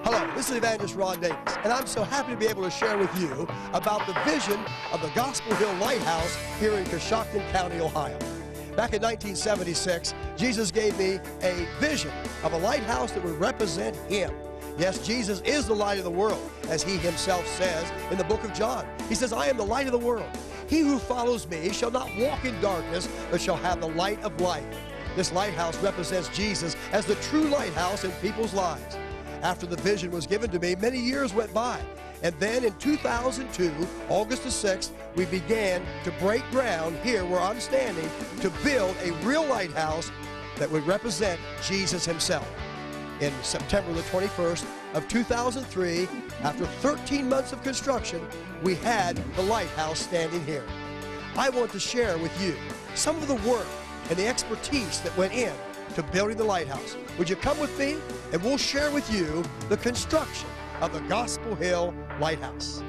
Hello, this is Evangelist Ron Davis, and I'm so happy to be able to share with you about the vision of the Gospel Hill Lighthouse here in Coshocton County, Ohio. Back in 1976, Jesus gave me a vision of a lighthouse that would represent Him. Yes, Jesus is the light of the world, as He Himself says in the book of John. He says, I am the light of the world. He who follows me shall not walk in darkness, but shall have the light of life. This lighthouse represents Jesus as the true lighthouse in people's lives. After the vision was given to me, many years went by. And then in 2002, August the 6th, we began to break ground here where I'm standing to build a real lighthouse that would represent Jesus Himself. In September the 21st of 2003, after 13 months of construction, we had the lighthouse standing here. I want to share with you some of the work and the expertise that went in to building the lighthouse. Would you come with me and we'll share with you the construction of the Gospel Hill Lighthouse.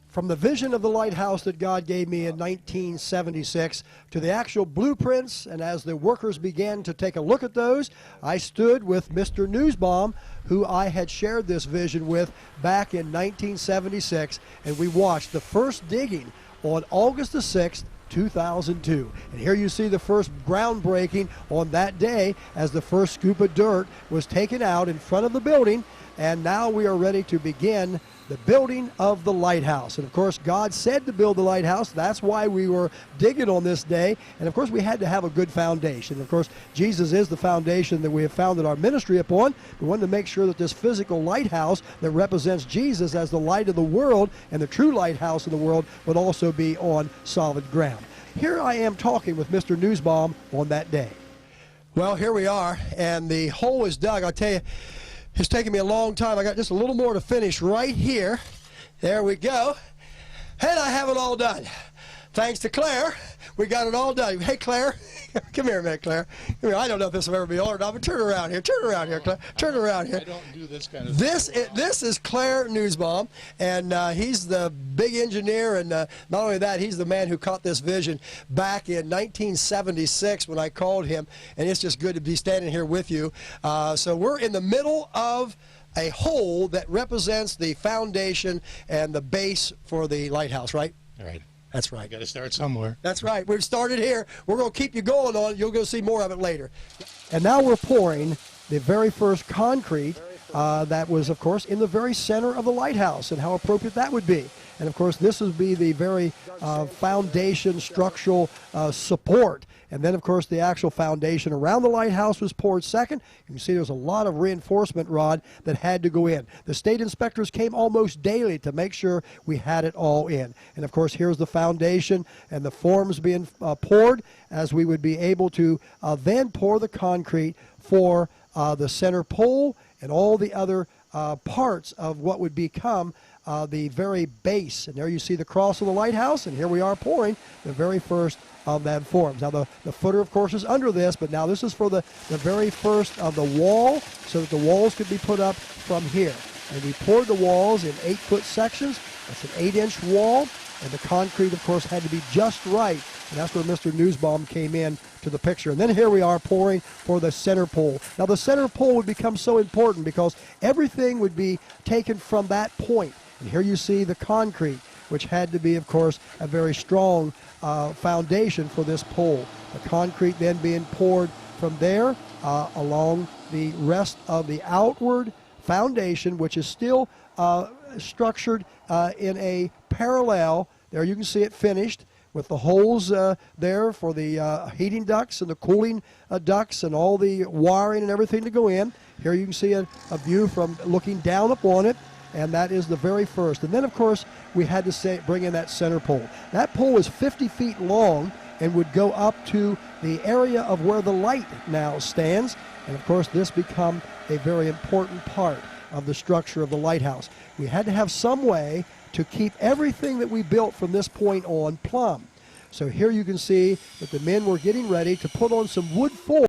From the vision of the lighthouse that God gave me in 1976 to the actual blueprints, and as the workers began to take a look at those, I stood with Mr. Newsbaum, who I had shared this vision with back in 1976, and we watched the first digging on August the 6th, 2002. And here you see the first groundbreaking on that day as the first scoop of dirt was taken out in front of the building, and now we are ready to begin the building of the lighthouse. And of course, God said to build the lighthouse. That's why we were digging on this day. And of course, we had to have a good foundation. Of course, Jesus is the foundation that we have founded our ministry upon. We wanted to make sure that this physical lighthouse that represents Jesus as the light of the world and the true lighthouse of the world would also be on solid ground. Here I am talking with Mr. Newsbaum on that day. Well, here we are, and the hole is dug. I'll tell you, it's taken me a long time. I got just a little more to finish right here. There we go. And I have it all done. Thanks to Claire, we got it all done. Hey, Claire. Come here a minute, Claire. Come here. I don't know if this will ever be on or not, but turn around here. Turn around here, Claire. Turn around here. I don't do this kind of This is Claire Newsbaum, and he's the big engineer, and not only that, he's the man who caught this vision back in 1976 when I called him, and it's just good to be standing here with you. So we're in the middle of a hole that represents the foundation and the base for the lighthouse, right? All right. That's right. Got to start somewhere. That's right. We've started here. We're going to keep you going on. You'll go see more of it later. And now we're pouring the very first concrete that was, of course, in the very center of the lighthouse, and how appropriate that would be. And, of course, this would be the very foundation structural support. And then, of course, the actual foundation around the lighthouse was poured second. You can see there's a lot of reinforcement rod that had to go in. The state inspectors came almost daily to make sure we had it all in. And, of course, here's the foundation and the forms being poured as we would be able to then pour the concrete for the center pole and all the other parts of what would become the very base. And there you see the cross of the lighthouse, and here we are pouring the very first of that forms. Now the footer, of course, is under this, but now this is for the very first of the wall, so that the walls could be put up from here. And we poured the walls in 8-foot sections. That's an 8-inch wall, and the concrete, of course, had to be just right. And that's where Mr. Newsbaum came in to the picture. And then here we are pouring for the center pole. Now the center pole would become so important because everything would be taken from that point. And here you see the concrete, which had to be, of course, a very strong foundation for this pole. The concrete then being poured from there along the rest of the outward foundation, which is still structured in a parallel. There you can see it finished with the holes there for the heating ducts and the cooling ducts and all the wiring and everything to go in. Here you can see a view from looking down upon it. And that is the very first. And then, of course, we had to bring in that center pole. That pole is 50 feet long and would go up to the area of where the light now stands. And, of course, this become a very important part of the structure of the lighthouse. We had to have some way to keep everything that we built from this point on plumb. So here you can see that the men were getting ready to put on some wood form.